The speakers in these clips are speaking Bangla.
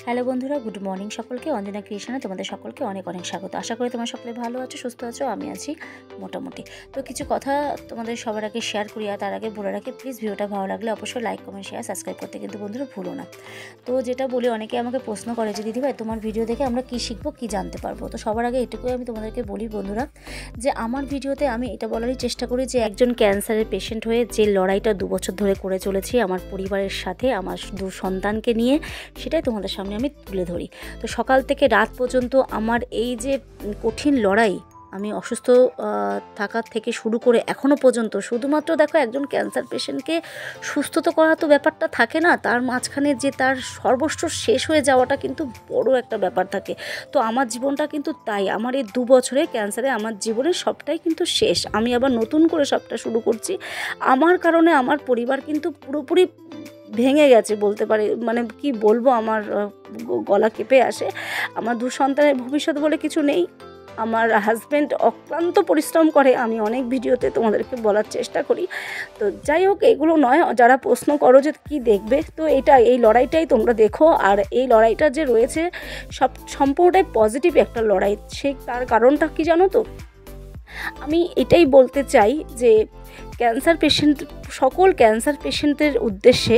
হ্যালো বন্ধুরা, গুড মর্নিং সকলকে। অঞ্জনা ক্রিয়েশনে তোমাদের সকলকে অনেক অনেক স্বাগত। আশা করি তোমরা সকলে ভালো আছো, সুস্থ আছো। আমি আছি মোটামুটি। তো কিছু কথা তোমাদের সবার আগে শেয়ার করি, আর তার আগে বলে রাখি, প্লিজ ভিডিওটা ভালো লাগলে অবশ্যই লাইক, কমেন্ট, শেয়ার, সাবস্ক্রাইব করতে কিন্তু বন্ধুরা ভুলো না। তো যেটা বলি, অনেকে আমাকে প্রশ্ন করে যে দিদিভাই তোমার ভিডিও দেখে আমরা কী শিখবো, কী জানতে পারবো। তো সবার আগে এটুকুই আমি তোমাদেরকে বলি বন্ধুরা, যে আমার ভিডিওতে আমি এটা বলারই চেষ্টা করি যে একজন ক্যান্সারের পেশেন্ট হয়ে যে লড়াইটা 2 বছর ধরে করে চলেছি আমার পরিবারের সাথে, আমার 2 সন্তানকে নিয়ে, সেটাই তোমাদের সামনে আমি তুলে ধরি। তো সকাল থেকে রাত পর্যন্ত আমার এই যে কঠিন লড়াই, আমি অসুস্থ থাকার থেকে শুরু করে এখনও পর্যন্ত, শুধুমাত্র দেখো একজন ক্যান্সার পেশেন্টকে সুস্থ তো করা তো ব্যাপারটা থাকে না, তার মাঝখানে যে তার সর্বস্ব শেষ হয়ে যাওয়াটা কিন্তু বড় একটা ব্যাপার থাকে। তো আমার জীবনটা কিন্তু তাই, আমার এই 2 বছরে ক্যান্সারে আমার জীবনের সবটাই কিন্তু শেষ। আমি আবার নতুন করে সবটা শুরু করছি। আমার কারণে আমার পরিবার কিন্তু পুরোপুরি ভেঙে গেছে বলতে পারে, মানে কি বলবো, আমার গলা কেঁপে আসে। আমার 2 সন্তানের ভবিষ্যৎ বলে কিছু নেই। আমার হাজব্যান্ড অক্লান্ত পরিশ্রম করে, আমি অনেক ভিডিওতে তোমাদেরকে বলার চেষ্টা করি। তো যাই হোক, এগুলো নয়, যারা প্রশ্ন করো যে কী দেখবে, তো এই লড়াইটাই তোমরা দেখো। আর এই লড়াইটা যে রয়েছে সম্পূর্ণটাই পজিটিভ একটা লড়াই। তার কারণটা কি জানো তো? আমি এটাই বলতে চাই যে সকল ক্যান্সার পেশেন্টের উদ্দেশ্যে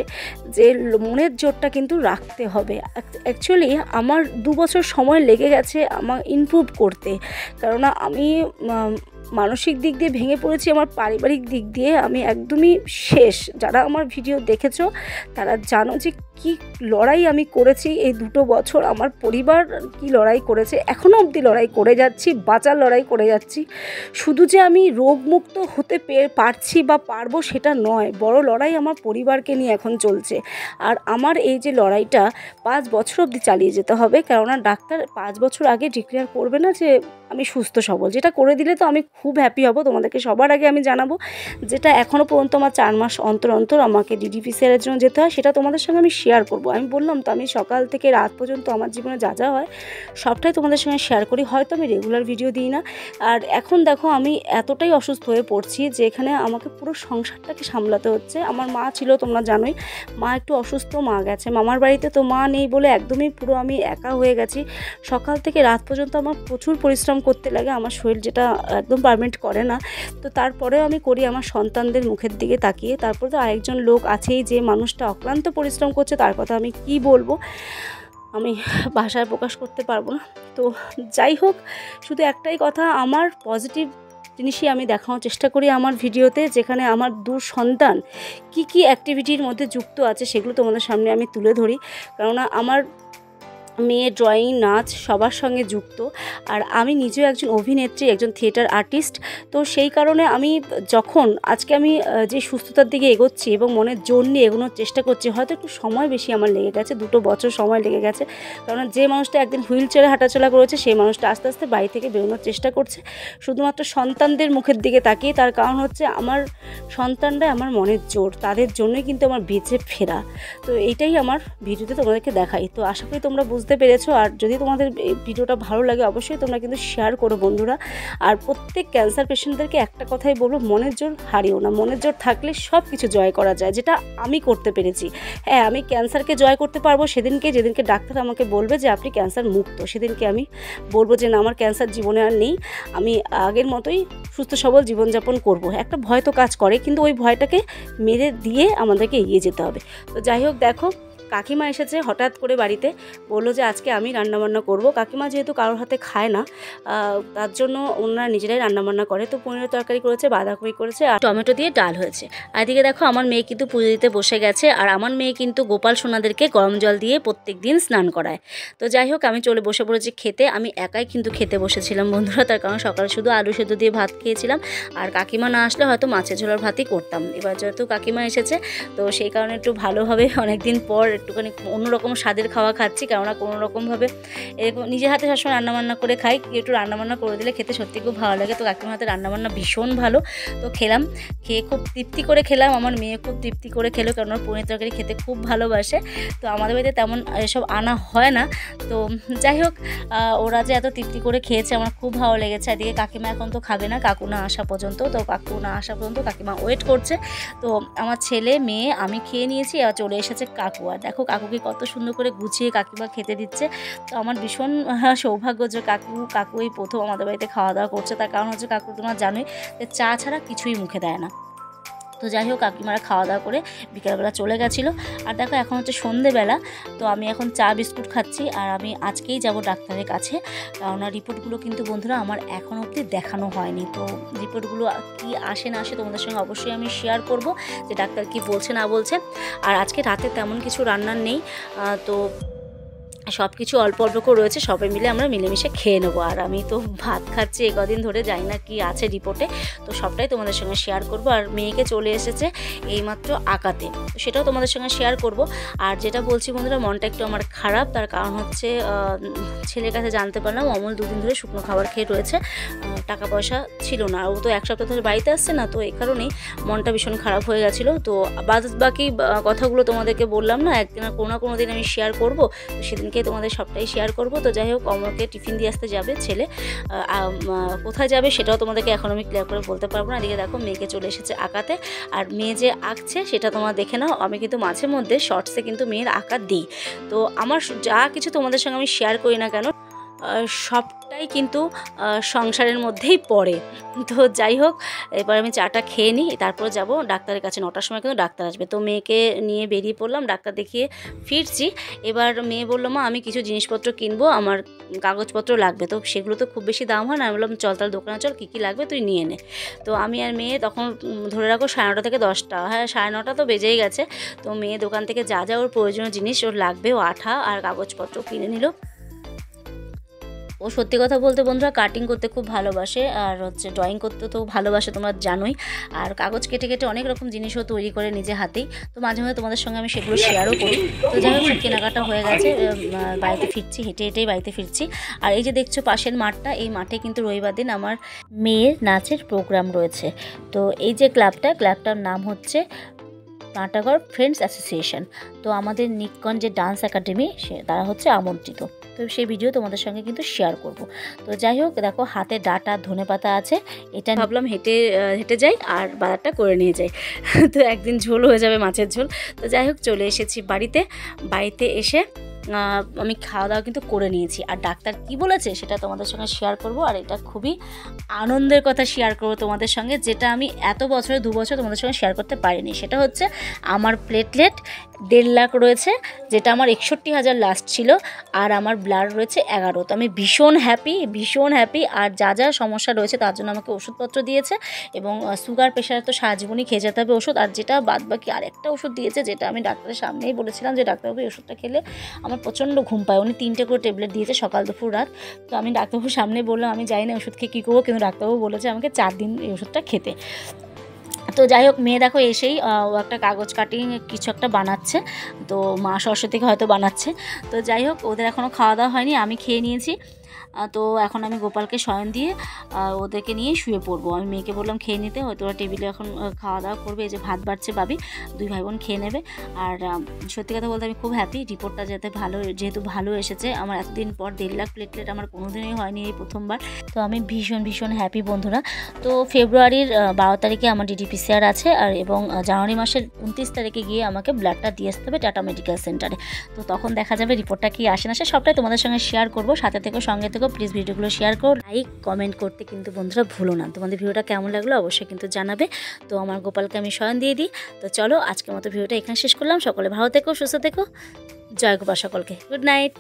যে মনের জোরটা কিন্তু রাখতে হবে। অ্যাকচুয়ালি আমার 2 বছর সময় লেগে গেছে আমার ইমপ্রুভ করতে, কেননা আমি মানসিক দিক দিয়ে ভেঙে পড়েছি, আমার পারিবারিক দিক দিয়ে আমি একদমই শেষ। যারা আমার ভিডিও দেখেছো তারা জানো যে কি লড়াই আমি করেছি এই 2 বছর। আমার পরিবার কি লড়াই করেছে, এখনও অবধি লড়াই করে যাচ্ছি, বাঁচার লড়াই করে যাচ্ছি। শুধু যে আমি রোগমুক্ত হতে পারছি বা পারবো সেটা নয়, বড় লড়াই আমার পরিবারকে নিয়ে এখন চলছে। আর আমার এই যে লড়াইটা 5 বছর অবধি চালিয়ে যেতে হবে, কেননা ডাক্তার 5 বছর আগে ডিক্লেয়ার করবে না যে আমি সুস্থ সবল। যেটা করে দিলে তো আমি খুব হ্যাপি হব, তোমাদেরকে সবার আগে আমি জানাবো। যেটা এখনও পর্যন্ত আমার 4 মাস অন্তর অন্তর আমাকে DDPCR-এর জন্য যেতে হয়, সেটা তোমাদের সঙ্গে আমি শেয়ার করব। আমি বললাম তো, আমি সকাল থেকে রাত পর্যন্ত আমার জীবনে যা যা হয় সবটাই তোমাদের সঙ্গে শেয়ার করি। হয়তো আমি রেগুলার ভিডিও দিই না। আর এখন দেখো, আমি এতটাই অসুস্থ হয়ে পড়ছি যে এখানে আমাকে পুরো সংসারটাকে সামলাতে হচ্ছে। আমার মা ছিল, তোমরা জানোই, মা একটু অসুস্থ, মা গেছে মামার বাড়িতে। তো মা নেই বলে একদমই পুরো আমি একা হয়ে গেছি। সকাল থেকে রাত পর্যন্ত আমার প্রচুর পরিশ্রম করতে লাগে, আমার শরীর যেটা একদম পারমিট করে না। তো তারপরেও আমি করি আমার সন্তানদের মুখের দিকে তাকিয়ে। তারপরে তো আরেকজন লোক আছেই, যে মানুষটা অক্লান্ত পরিশ্রম করছে, তার কথা আমি কি বলবো, আমি ভাষায় প্রকাশ করতে পারবো না। তো যাই হোক, শুধু একটাই কথা, আমার পজিটিভ জিনিসই আমি দেখানোর চেষ্টা করি আমার ভিডিওতে, যেখানে আমার 2 সন্তান কি অ্যাক্টিভিটির মধ্যে যুক্ত আছে সেগুলো তোমাদের সামনে আমি তুলে ধরি। কেননা আমার মেয়ে ড্রয়িং, নাচ সবার সঙ্গে যুক্ত। আর আমি নিজেও একজন অভিনেত্রী, একজন থিয়েটার আর্টিস্ট। তো সেই কারণে আমি যখন আজকে আমি যে সুস্থতার দিকে এগোচ্ছি এবং মনের জোর নিয়ে এগোনোর চেষ্টা করছি, হয়তো একটু সময় বেশি আমার লেগে গেছে, 2 বছর সময় লেগে গেছে। কারণ যে মানুষটা একদিন হুইল চেয়ারে হাঁটাচলা করেছে, সেই মানুষটা আস্তে আস্তে বাড়ি থেকে বেরোনোর চেষ্টা করছে, শুধুমাত্র সন্তানদের মুখের দিকে তাকিয়ে। তার কারণ হচ্ছে আমার সন্তানরাই আমার মনের জোর, তাদের জন্যই কিন্তু আমার বেঁচে ফেরা। তো এইটাই আমার ভিডিওতে তোমাদেরকে দেখাই। তো আশা করি তোমরা বুঝতে পেরেছো। আর যদি তোমাদের এই ভিডিওটা ভালো লাগে, অবশ্যই তোমরা কিন্তু শেয়ার করো বন্ধুরা। আর প্রত্যেক ক্যান্সার পেশেন্টদেরকে একটা কথাই বলবো, মনের জোর হারিও না। মনের জোর থাকলে সব কিছু জয় করা যায়, যেটা আমি করতে পেরেছি। হ্যাঁ, আমি ক্যান্সারকে জয় করতে পারবো যেদিনকে ডাক্তার আমাকে বলবে যে আপনি ক্যান্সার মুক্ত, সেদিনকে আমি বলবো যে না, আমার ক্যান্সার জীবনে আর নেই, আমি আগের মতোই সুস্থ সবল জীবনযাপন করব। একটা ভয় তো কাজ করে, কিন্তু ওই ভয়টাকে মেরে দিয়ে আমাদেরকে এগিয়ে যেতে হবে। তো যাই হোক, দেখো কাকিমা এসেছে হঠাৎ করে বাড়িতে, বললো যে আজকে আমি রান্নাবান্না করব। কাকিমা যেহেতু কারোর হাতে খায় না, তার জন্য ওনারা নিজেরাই রান্নাবান্না করে। তো পনিরের তরকারি করেছে, বাঁধাকপি করেছে, আর টমেটো দিয়ে ডাল হয়েছে। আর এদিকে দেখো আমার মেয়ে কিন্তু পুজো দিতে বসে গেছে। আর আমার মেয়ে কিন্তু গোপাল সোনাদেরকে গরম জল দিয়ে প্রত্যেক দিন স্নান করায়। তো যাই হোক, আমি চলে বসে পড়েছি খেতে। আমি একাই কিন্তু খেতে বসেছিলাম বন্ধুরা, তার কারণ সকালে শুধু আলু সেদ্ধ দিয়ে ভাত খেয়েছিলাম। আর কাকিমা না আসলে হয়তো মাছের ঝোলার ভাতই করতাম। এবার যেহেতু কাকিমা এসেছে, তো সেই কারণে একটু ভালোভাবে অনেকদিন পর একটুখানি অন্যরকম স্বাদের খাওয়া খাচ্ছি। কেননা কোনোরকমভাবে এরকম নিজের হাতে সবসময় রান্নাবান্না করে খাই, একটু রান্নাবান্না করে দিলে খেতে সত্যি খুব ভালো লাগে। তো কাকিমার হাতে রান্নাবান্না ভীষণ ভালো। তো খেলাম, খেয়ে খুব তৃপ্তি করে খেলাম। আমার মেয়ে খুব তৃপ্তি করে খেলো, কেননা পনির তরকারি খেতে খুব ভালোবাসে। তো আমাদের বাড়িতে তেমন এসব আনা হয় না। তো যাই হোক, ওরা যে এত তৃপ্তি করে খেয়েছে আমার খুব ভালো লেগেছে। এদিকে কাকিমা এখন তো খাবে না, কাকু না আসা পর্যন্ত। তো কাকু না আসা পর্যন্ত কাকিমা ওয়েট করছে। তো আমার ছেলে, মেয়ে, আমি খেয়ে নিয়েছি, আর চলে এসেছে কাকু। আর দেখো কাকুকে কত সুন্দর করে গুছিয়ে কাকিমা খেতে দিচ্ছে। তো আমার ভীষণ সৌভাগ্য যে কাকু এই প্রথম আমাদের বাড়িতে খাওয়া দাওয়া করছে। তার কারণ হচ্ছে কাকু তোমার জানোই যে চা ছাড়া কিছুই মুখে দেয় না। তো যাই হোক কাকিমারা খাওয়া দাওয়া করে বিকেলবেলা চলে গেছিলো। আর দেখো এখন হচ্ছে সন্ধেবেলা, তো আমি এখন চা বিস্কুট খাচ্ছি। আর আমি আজকেই যাব ডাক্তারের কাছে, কারণ রিপোর্টগুলো কিন্তু বন্ধুরা আমার এখন অবধি দেখানো হয়নি। তো রিপোর্টগুলো কি আসে না আসে তোমাদের সঙ্গে অবশ্যই আমি শেয়ার করব যে ডাক্তার কি বলছে না বলছে। আর আজকে রাতে তেমন কিছু রান্নার নেই, তো সব কিছু অল্প অল্প করে রয়েছে, সবাই মিলে আমরা মিলেমিশে খেয়ে নেবো। আর আমি তো ভাত খাচ্ছি এই কদিন ধরে, জানি না কি আছে রিপোর্টে, তো সবটাই তোমাদের সঙ্গে শেয়ার করব। আর মেয়েকে চলে এসেছে এইমাত্র আঁকাতে, তো সেটাও তোমাদের সঙ্গে শেয়ার করব। আর যেটা বলছি বন্ধুরা, মনটা একটু আমার খারাপ, তার কারণ হচ্ছে ছেলের কাছে জানতে পারলাম অমল দুদিন ধরে শুকনো খাবার খেয়ে রয়েছে, টাকা পয়সা ছিল না। ও তো এক সপ্তাহ ধরে বাড়িতে আসছে না, তো এই কারণেই মনটা ভীষণ খারাপ হয়ে গেছিলো। তো বাকি কথাগুলো তোমাদেরকে বললাম না, একদিন আর কোনো দিন আমি শেয়ার করব, তো সেদিনকে তোমাদের সবটাই শেয়ার করব। তো যাই হোক অমলকে টিফিন দিয়ে আসতে যাবে ছেলে, কোথায় যাবে সেটাও তোমাদেরকে এখন আমি ক্লিয়ার করে বলতে পারবো না। এদিকে দেখো মেয়েকে চলে এসেছে আঁকাতে, আর মেয়ে যে আঁকছে সেটা তোমরা দেখে নাও। আমি কিন্তু মাঝে মধ্যে শর্টসে কিন্তু মেয়ের আঁকা দিই। তো আমার যা কিছু তোমাদের সঙ্গে আমি শেয়ার করি না কেন, সবটাই কিন্তু সংসারের মধ্যেই পড়ে। তো যাই হোক এবার আমি চাটা খেয়ে নিই, তারপরে যাব ডাক্তারের কাছে। 9টার সময় কিন্তু ডাক্তার আসবে। তো মেয়েকে নিয়ে বেরিয়ে পড়লাম, ডাক্তার দেখিয়ে ফিরছি। এবার মেয়ে বললো মা আমি কিছু জিনিসপত্র কিনবো, আমার কাগজপত্র লাগবে। তো সেগুলো তো খুব বেশি দাম হয় না, আমি বললাম চল তাহলে দোকানে চল, কী কী লাগবে তুই নিয়ে নে। তো আমি আর মেয়ে তখন ধরে রাখো 9:30 থেকে 10টা, হ্যাঁ 9:30 তো বেজেই গেছে। তো মেয়ে দোকান থেকে যা যা ওর প্রয়োজনীয় জিনিস ওর লাগবে, ও আঠা আর কাগজপত্র কিনে নিল। ও সত্যি কথা বলতে বন্ধুরা কাটিং করতে খুব ভালোবাসে, আর হচ্ছে ড্রয়িং করতে তো ভালোবাসে তোমরা জানোই। আর কাগজ কেটে কেটে অনেক রকম জিনিসও তৈরি করে নিজে হাতেই। তো মাঝে মাঝে তোমাদের সঙ্গে আমি সেগুলো শেয়ারও করি। তো যাই হোক কেনাকাটা হয়ে গেছে, বাড়িতে ফিরছি, হেঁটে হেঁটেই বাড়িতে ফিরছি। আর এই যে দেখছো পাশের মাঠটা, এই মাঠে কিন্তু রবিবার দিন আমার মেয়ের নাচের প্রোগ্রাম রয়েছে। তো এই যে ক্লাবটার নাম হচ্ছে নাটাগর ফ্রেন্ডস অ্যাসোসিয়েশন। তো আমাদের নিকন যে ডান্স একাডেমি তারা হচ্ছে আমন্ত্রিত। তো সেই ভিডিও তোমাদের সঙ্গে কিন্তু শেয়ার করব। তো যাই হোক দেখো হাতে ডাটা ধনেপাতা আছে, এটা ভাবলাম হেঁটে হেঁটে যাই আর বাজারটা করে নিয়ে যাই। তো একদিন ঝোল হয়ে যাবে, মাছের ঝোল। তো যাই হোক চলে এসেছি বাড়িতে এসে আমি খাওয়া দাওয়া কিন্তু করে নিয়েছি। আর ডাক্তার কি বলেছে সেটা তোমাদের সঙ্গে শেয়ার করব। আর এটা খুবই আনন্দের কথা শেয়ার করব তোমাদের সঙ্গে, যেটা আমি এত বছরে 2 বছর তোমাদের সঙ্গে শেয়ার করতে পারিনি। সেটা হচ্ছে আমার প্লেটলেট 1.5 লাখ রয়েছে, যেটা আমার 61,000 লাস্ট ছিল। আর আমার ব্লাড রয়েছে 11। তো আমি ভীষণ হ্যাপি। আর যা যা সমস্যা রয়েছে তার জন্য আমাকে ওষুধপত্র দিয়েছে, এবং সুগার প্রেশার তো সারা জীবনই খেয়ে যেতে হবে ওষুধ। আর যেটা বাদ বাকি আরেকটা ওষুধ দিয়েছে, যেটা আমি ডাক্তারের সামনেই বলেছিলাম যে ডাক্তারবাবু এই ওষুধটা খেলে আমার প্রচণ্ড ঘুম পায়। উনি 3টে করে ট্যাবলেট দিয়েছে, সকাল দুপুর রাত। তো আমি ডাক্তারবাবুর সামনে বললাম আমি জানি না ওষুধ খেয়ে কী করবো, কিন্তু ডাক্তারবাবু বলেছে আমাকে 4 দিন এই ওষুধটা খেতে। তো যাই হোক মেয়ে দেখো এসেই ও একটা কাগজ কাটিং কিছু একটা বানাচ্ছে, তো মা সরস্বতীকে হয়তো বানাচ্ছে। তো যাই হোক ওদের এখনও খাওয়া দাওয়া হয়নি, আমি খেয়ে নিয়েছি। তো এখন আমি গোপালকে শয়ন দিয়ে ওদেরকে নিয়ে শুয়ে পড়বো। আমি মেয়েকে বললাম খেয়ে নিতে, হয়তো ওরা টেবিলে এখন খাওয়া দাওয়া করবে। এই যে ভাত বাড়ছে বাবি, 2 ভাই বোন খেয়ে নেবে। আর সত্যি কথা বলতে আমি খুব হ্যাপি, রিপোর্টটা যেহেতু ভালো এসেছে। আমার এতদিন পর 1.5 লাখ প্লেটলেট আমার কোনোদিনই হয়নি, এই প্রথমবার। তো আমি ভীষণ হ্যাপি বন্ধুরা। তো ফেব্রুয়ারির 12 তারিখে আমার DDPCR আছে, আর এবং জানুয়ারি মাসের 29 তারিখে গিয়ে আমাকে ব্লাডটা দিয়ে আসতে হবে টাটা মেডিকেল সেন্টারে। তো তখন দেখা যাবে রিপোর্টটা কি আসে না আসে, সবটাই তোমাদের সঙ্গে শেয়ার করবো। সাথে থেকে সঙ্গে থেকে প্লিজ ভিডিওগুলো শেয়ার করো, লাইক কমেন্ট করতে কিন্তু বন্ধুরা ভুলো না। তোমাদের ভিডিওটা কেমন লাগলো অবশ্যই কিন্তু জানাবে। তো আমার গোপালকে আমি শয়ন দিয়ে দিই। তো চলো আজকের মতো ভিডিওটা এখানে শেষ করলাম। সকলে ভালো থেকো, সুস্থ থেকো, জয় গোপাল সকলকে, গুড নাইট।